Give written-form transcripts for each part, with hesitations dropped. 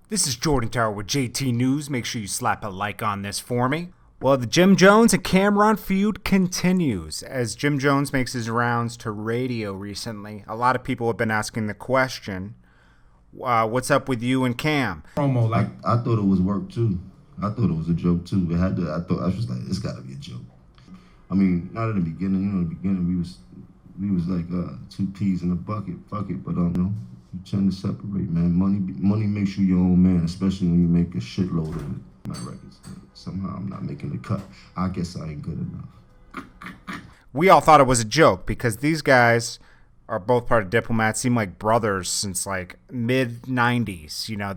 This is Jordan Tower with JT News. Make sure you slap a like on this for me. Well, the Jim Jones and Cameron feud continues as Jim Jones makes his rounds to radio recently. A lot of people have been asking the question, what's up with you and Cam? Promo, like I thought it was work too. I thought it was a joke too. I was like, it's gotta be a joke. I mean, not in the beginning. In the beginning we was like two peas in a bucket. Fuck it, but you trying to separate, man. Money makes you your own man, especially when you make a shitload of my records. Somehow I'm not making the cut. I guess I ain't good enough. We all thought it was a joke because these guys are both part of Diplomats, seem like brothers since like mid 90s. You know,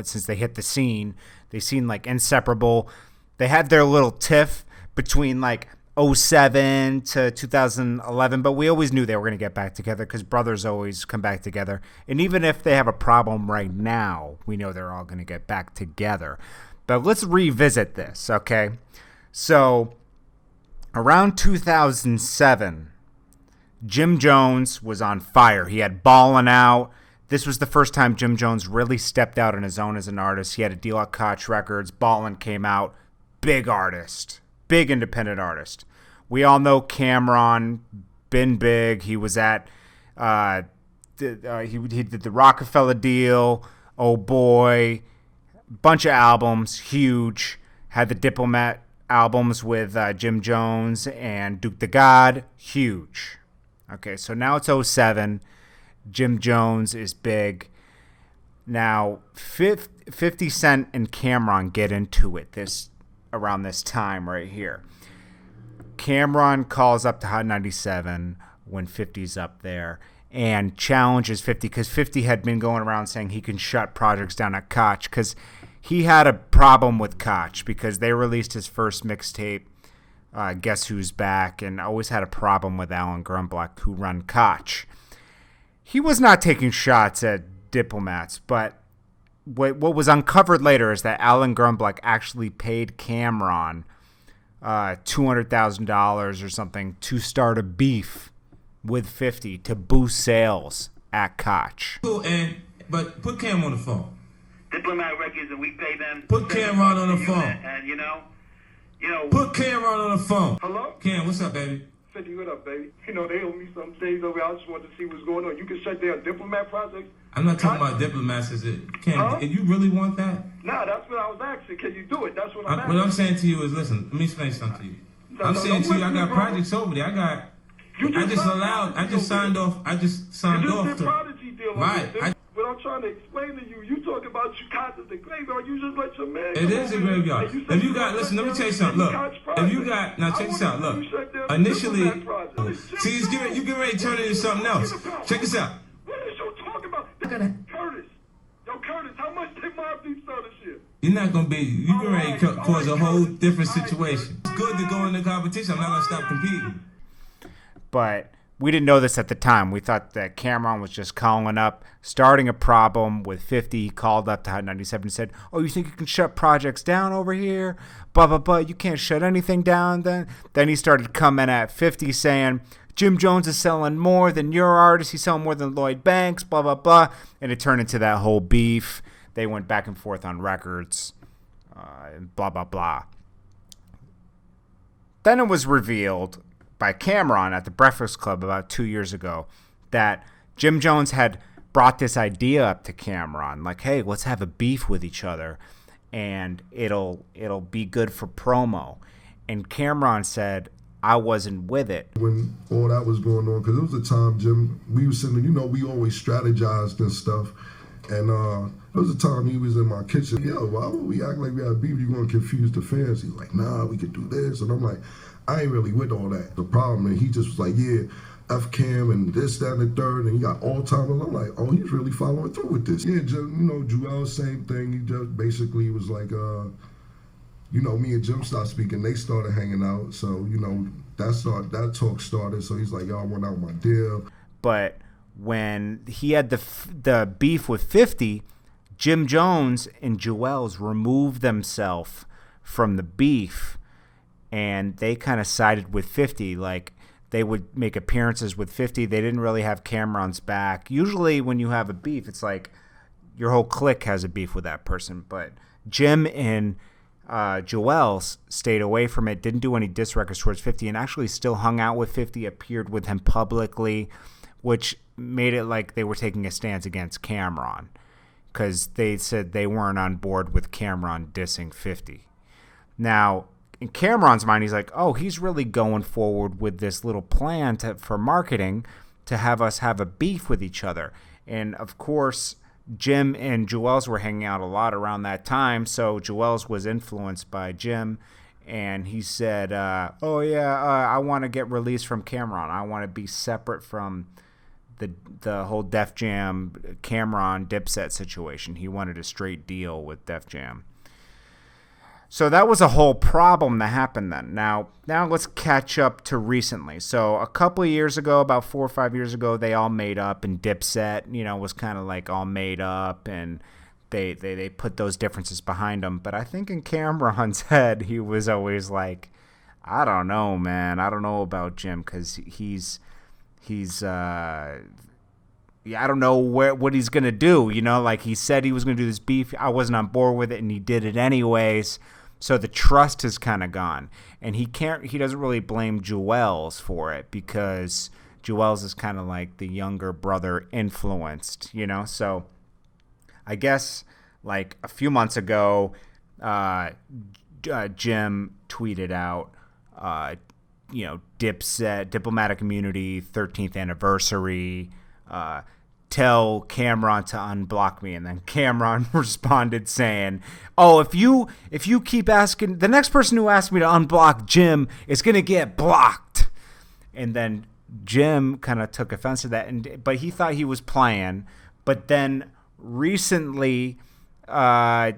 since they hit the scene, they seem like inseparable. They had their little tiff between like 2007 to 2011, but we always knew they were going to get back together because brothers always come back together. And even if they have a problem right now, we know they're all going to get back together. But let's revisit this, okay? So around 2007, Jim Jones was on fire. He had Ballin' Out. This was the first time Jim Jones really stepped out on his own as an artist. He had a deal at Koch Records. Ballin' came out. Big artist. Big independent artist. We all know Cameron, been big. He was at, he did the Rockefeller deal. Oh boy. Bunch of albums. Huge. Had the Diplomat albums with Jim Jones and Duke the God. Huge. Okay, so now it's 2007. Jim Jones is big. Now, 50 Cent and Cameron get into it around this time right here. Cameron calls up to Hot 97 when 50's up there and challenges 50 because 50 had been going around saying he can shut projects down at Koch because he had a problem with Koch because they released his first mixtape, Guess Who's Back, and always had a problem with Alan Grumblack, who run Koch. He was not taking shots at Diplomats, but what was uncovered later is that Alan Grumblack actually paid Cameron $200,000 or something to start a beef with 50 to boost sales at Koch. But put Cam on the phone. Diplomat Records, and we pay them. Put Cameron on the phone. And you know. Put Cameron on the phone. Hello? Cam, what's up, baby? 50, what up, baby? You know, they owe me some things over here. I just wanted to see what's going on. You can shut down Diplomat projects. I'm not talking about Diplomats. Is it? Cam, if you really want that? Nah, that's what I was asking. Can you do it? That's what I'm asking. What I'm saying to you is, listen, let me explain something to you. I'm saying to you, I got projects over there. I just signed off. Right. What I'm trying to explain to you, you talk about you content the graveyard, you just let your man. It is a graveyard. If you got, listen, let me tell you something. Look, if you got, now check this out. Look, initially, see, you get ready to turn it into something else. Check this out. What is you talking about? Curtis. Yo, Curtis, how much did Mob Deep sell this year? You're not going to be, you get ready to cause a whole different situation. It's good to go into competition. I'm not going to stop competing. But we didn't know this at the time. We thought that Cameron was just calling up, starting a problem with 50. He called up to Hot 97 and said, oh, you think you can shut projects down over here? Blah, blah, blah. You can't shut anything down then. Then he started coming at 50 saying, Jim Jones is selling more than your artist. He's selling more than Lloyd Banks, blah, blah, blah. And it turned into that whole beef. They went back and forth on records, blah, blah, blah. Then it was revealed by Cameron at the Breakfast Club about 2 years ago that Jim Jones had brought this idea up to Cameron, like, hey, let's have a beef with each other and it'll be good for promo. And Cameron said, I wasn't with it. When all that was going on, because it was a time, Jim, we were sitting, we always strategized and stuff. And there was a time he was in my kitchen. Yo, why would we act like we had beef? You're going to confuse the fans. He's like, nah, we could do this. And I'm like, I ain't really with all that. The problem, and he just was like, yeah, F Cam and this, that, and the third, and he got all time. And I'm like, oh, he's really following through with this. Yeah, Jim, Joel, same thing. He just basically was like, me and Jim started speaking. They started hanging out. So, that talk started. So he's like, y'all went out my deal. But when he had the beef with 50, Jim Jones and Joel's removed themselves from the beef. And they kind of sided with 50, like they would make appearances with 50. They didn't really have Cameron's back. Usually when you have a beef, it's like your whole clique has a beef with that person. But Jim and Joel's stayed away from it, didn't do any diss records towards 50, and actually still hung out with 50, appeared with him publicly, which made it like they were taking a stance against Cameron, because they said they weren't on board with Cameron dissing 50. Now, in Cameron's mind, he's like, oh, he's really going forward with this little plan for marketing to have us have a beef with each other. And, of course, Jim and Joel's were hanging out a lot around that time, so Joel's was influenced by Jim, and he said, I want to get released from Cameron. I want to be separate from the whole Def Jam Cameron Dipset situation. He wanted a straight deal with Def Jam. So that was a whole problem that happened then. Now let's catch up to recently. So a couple of years ago, about 4 or 5 years ago, they all made up, and Dipset, was kind of like all made up, and they put those differences behind them. But I think in Cameron's head, he was always like, I don't know, man. I don't know about Jim, because he's I don't know what he's going to do. Like he said he was going to do this beef. I wasn't on board with it, and he did it anyways. So the trust has kind of gone, and he doesn't really blame Joel's for it, because Joel's is kind of like the younger brother influenced, So I guess like a few months ago, Jim tweeted out, Dipset, Diplomatic Immunity, 13th anniversary, tell Cameron to unblock me. And then Cameron responded saying, oh, if you keep asking, the next person who asks me to unblock Jim is going to get blocked. And then Jim kind of took offense to that, but he thought he was playing. But then recently, a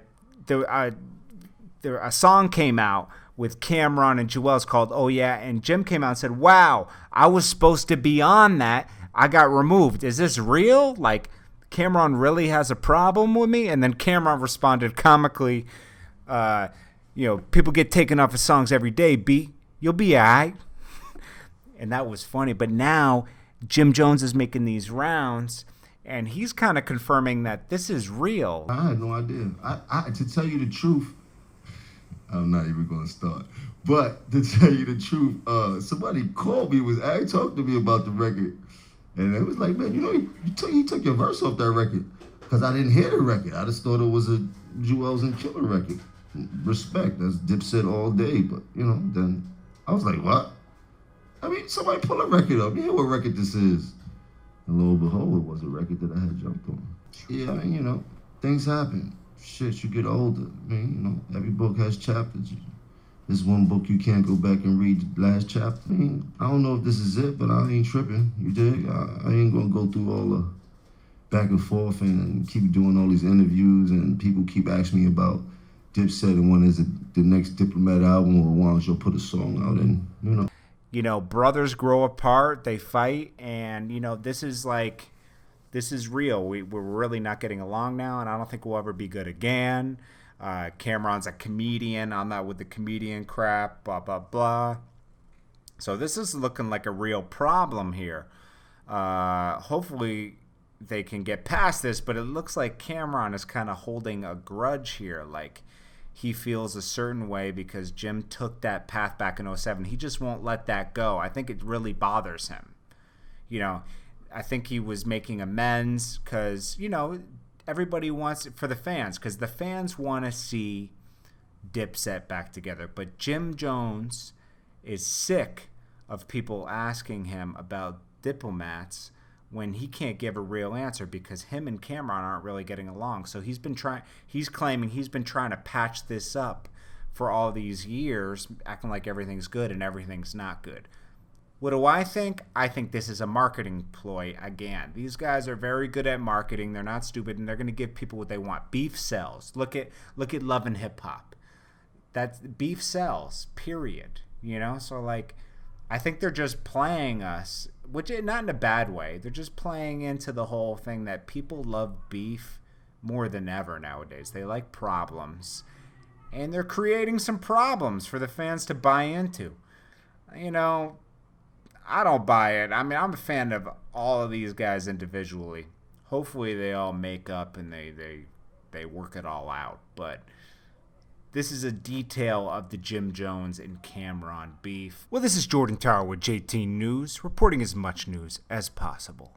song came out with Cameron and Joel's called Oh Yeah, and Jim came out and said, wow, I was supposed to be on that. I got removed. Is this real? Like, Cameron really has a problem with me? And then Cameron responded comically, people get taken off of songs every day, B. You'll be all right. And that was funny. But now Jim Jones is making these rounds, and he's kind of confirming that this is real. I had no idea. I to tell you the truth, I'm not even going to start. But to tell you the truth, somebody called me, talking to me about the record. And it was like, man, he took your verse off that record. Because I didn't hear the record. I just thought it was a Jewels and Killer record. Respect, that's Dipset all day. But, then I was like, what? I mean, somebody pull a record up. You hear what record this is. And lo and behold, it was a record that I had jumped on. Yeah, I mean, things happen. Shit, you get older. I mean, every book has chapters. This one book you can't go back and read the last chapter. I mean, I don't know if this is it, but I ain't tripping. You dig? I ain't gonna go through all the back and forth and keep doing all these interviews, and people keep asking me about Dipset and when is it the next Diplomat album, or why don't you put a song out, and brothers grow apart, they fight, and this is real. We're really not getting along now, and I don't think we'll ever be good again. Cameron's a comedian. I'm not with the comedian crap, blah, blah, blah. So this is looking like a real problem here. Hopefully they can get past this, but it looks like Cameron is kind of holding a grudge here. Like he feels a certain way because Jim took that path back in 2007. He just won't let that go. I think it really bothers him. I think he was making amends because, everybody wants it for the fans, because the fans want to see Dipset back together. But Jim Jones is sick of people asking him about diplomats when he can't give a real answer, because him and Cameron aren't really getting along. So he's claiming he's been trying to patch this up for all these years, acting like everything's good and everything's not good. What do I think? I think this is a marketing ploy again. These guys are very good at marketing. They're not stupid, and they're going to give people what they want. Beef sells. Look at Love and Hip Hop. That's beef sells. Period. So I think they're just playing us, which not in a bad way. They're just playing into the whole thing that people love beef more than ever nowadays. They like problems, and they're creating some problems for the fans to buy into. I don't buy it. I mean, I'm a fan of all of these guys individually. Hopefully they all make up and they work it all out. But this is a detail of the Jim Jones and Cameron beef. Well, this is Jordan Tower with JT News, reporting as much news as possible.